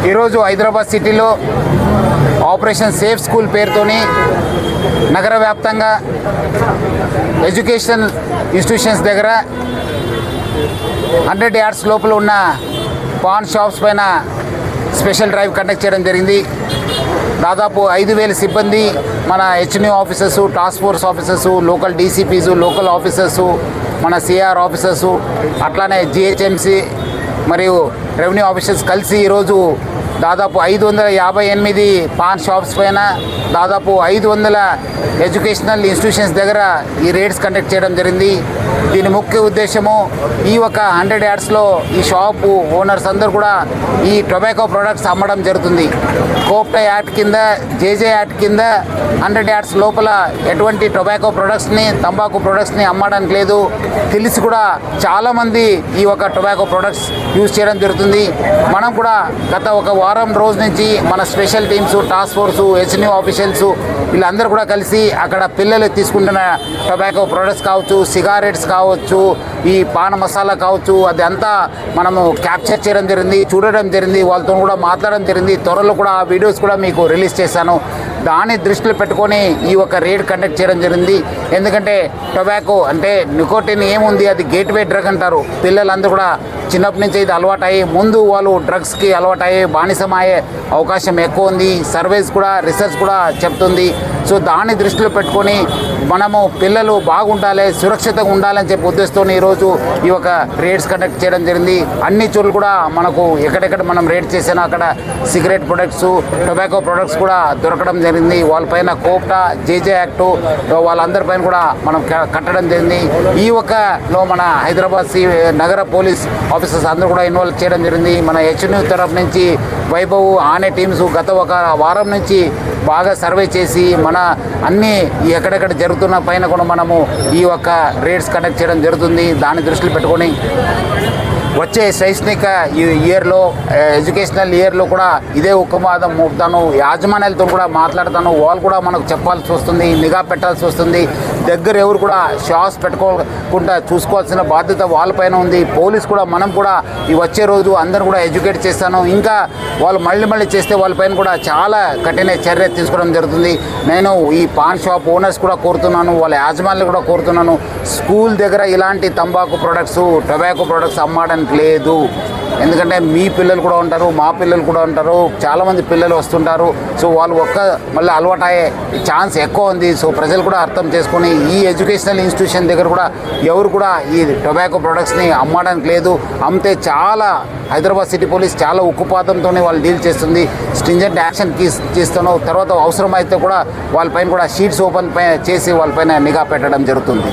ఈరోజు హైదరాబాద్ సిటీలో operation safe school పేరుతోని నగర వ్యాప్తంగా ఎడ్యుకేషన్ ఇన్స్టిట్యూషన్స్ దగ్గర 100 yards లోపల ఉన్న పాన్ షాప్స్ పైన స్పెషల్ డ్రైవ్ కండక్ట్ చేయడం జరిగింది. దాదాపు 5,000 సిబ్బంది, మన హెచ్ఎన్యూ officers, task force officers, local DCPs, local officers, మన సిఆర్ ఆఫీసర్స్, అట్లానే జిహెచ్ఎంసీ మరియు రెవెన్యూ ఆఫీసర్స్ కలిసి ఈరోజు దాదాపు 558 పాన్ షాప్స్ పైన, దాదాపు 500 ఎడ్యుకేషనల్ ఇన్స్టిట్యూషన్స్ దగ్గర ఈ రేడ్స్ కండక్ట్ చేయడం జరిగింది. దీని ముఖ్య ఉద్దేశము ఈ ఒక 100 yardsలో ఈ షాపు ఓనర్స్ అందరూ కూడా ఈ టొబాకో ప్రొడక్ట్స్ అమ్మడం జరుగుతుంది. కోప్టా యాక్ట్ కింద, జేజే యాక్ట్ కింద 100 yards లోపల ఎటువంటి టొబాకో ప్రొడక్ట్స్ని, తంబాకు ప్రొడక్ట్స్ని అమ్మడానికి లేదు. తెలిసి కూడా చాలామంది ఈ ఒక టొబాకో ప్రొడక్ట్స్ యూజ్ చేయడం జరుగుతుంది. మనం కూడా గత ఒక వారం రోజు నుంచి మన స్పెషల్ టీమ్స్, టాస్క్ ఫోర్సు, హెచ్ఎన్యూ ఆఫీషియల్స్ వీళ్ళందరూ కూడా కలిసి అక్కడ పిల్లలు తీసుకుంటున్న టొబాకో ప్రొడక్ట్స్ కావచ్చు, సిగారెట్స్ కావచ్చు, ఈ పాన్ మసాలా కావచ్చు, అది అంతా మనము క్యాప్చర్ చేయడం జరిగింది, చూడడం జరిగింది, వాళ్ళతో కూడా మాట్లాడడం జరిగింది. త్వరలో కూడా ఆ వీడియోస్ కూడా మీకు రిలీజ్ చేశాను. దాన్ని దృష్టిలో పెట్టుకొని ఈ ఒక రేడ్ కండక్ట్ చేయడం జరిగింది. ఎందుకంటే టొబాకో అంటే నికోటిన్ ఏముంది, అది గేట్వే డ్రగ్ అంటారు. పిల్లలందరూ కూడా చిన్నప్పటి నుంచి ఇది అలవాటయ్యి ముందు వాళ్ళు డ్రగ్స్కి అలవాటయ్యే బానిసమయ్యే అవకాశం ఎక్కువ ఉంది. సర్వేస్ కూడా, రీసెర్చ్ కూడా చెప్తుంది. సో దాన్ని దృష్టిలో పెట్టుకొని మనము పిల్లలు బాగుండాలి, సురక్షితంగా ఉండాలని చెప్పి ఉద్దేశంతో ఈరోజు ఈ ఒక రేడ్స్ కండక్ట్ చేయడం జరిగింది. అన్ని చోట్ల కూడా మనకు ఎక్కడెక్కడ మనం రేడ్ చేసినా అక్కడ సిగరెట్ ప్రొడక్ట్స్, టొబాకో ప్రొడక్ట్స్ కూడా దొరకడం జరిగింది. వాళ్ళపైన కోప్టా, జేజే యాక్టు వాళ్ళందరిపైన కూడా మనం కట్టడం జరిగింది. ఈ ఒకలో మన హైదరాబాద్ నగర పోలీస్ ఆఫీసర్స్ అందరూ కూడా ఇన్వాల్వ్ చేయడం జరిగింది. మన హెచ్ఎన్యూ తరఫు నుంచి వైభవ్, ఆనే టీమ్స్ గత ఒక వారం నుంచి బాగా సర్వే చేసి మన అన్ని ఎక్కడెక్కడ జరుగుతున్న పైన కూడా మనము ఈ యొక్క రేడ్స్ కండక్ట్ చేయడం జరుగుతుంది. దాన్ని దృష్టిలో పెట్టుకొని వచ్చే శైక్షణిక ఇయర్లో, ఎడ్యుకేషనల్ ఇయర్లో కూడా ఇదే ఉక్కుమాదం మోపుతాను. యాజమాన్యాలతో కూడా మాట్లాడతాను. వాళ్ళు కూడా మనకు చెప్పాల్సి వస్తుంది, నిఘా పెట్టాల్సి వస్తుంది. దగ్గర ఎవరు కూడా షాప్స్ పెట్టుకోకుండా చూసుకోవాల్సిన బాధ్యత వాళ్ళపైన ఉంది. పోలీస్ కూడా మనం కూడా ఈ వచ్చే రోజు అందరూ కూడా ఎడ్యుకేట్ చేస్తాను. ఇంకా వాళ్ళు మళ్ళీ చేస్తే వాళ్ళపైన కూడా చాలా కఠిన చర్య తీసుకోవడం జరుగుతుంది. నేను ఈ పాన్ షాప్ ఓనర్స్ కూడా కోరుతున్నాను, వాళ్ళ యాజమాన్యాలు కూడా కోరుతున్నాను, స్కూల్ దగ్గర ఇలాంటి తంబాకు ప్రొడక్ట్స్, టొబాకో ప్రొడక్ట్స్ అమ్మడానికి లేదు. ఎందుకంటే మీ పిల్లలు కూడా ఉంటారు, మా పిల్లలు కూడా ఉంటారు, చాలామంది పిల్లలు వస్తుంటారు. సో వాళ్ళు మళ్ళీ అలవాటు అయ్యే ఛాన్స్ ఎక్కువ ఉంది. సో ప్రజలు కూడా అర్థం చేసుకొని ఈ ఎడ్యుకేషనల్ ఇన్స్టిట్యూషన్ దగ్గర కూడా ఎవరు కూడా ఈ టొబాకో ప్రొడక్ట్స్ని అమ్మడానికి లేదు. అమ్మితే చాలా హైదరాబాద్ సిటీ పోలీస్ చాలా ఉక్కుపాతంతోనే వాళ్ళు డీల్ చేస్తుంది. స్ట్రింజెంట్ యాక్షన్ చేస్తాను. తర్వాత అవసరమైతే కూడా వాళ్ళపైన కూడా షీట్స్ ఓపెన్ చేసి వాళ్ళపైన నిఘా పెట్టడం జరుగుతుంది.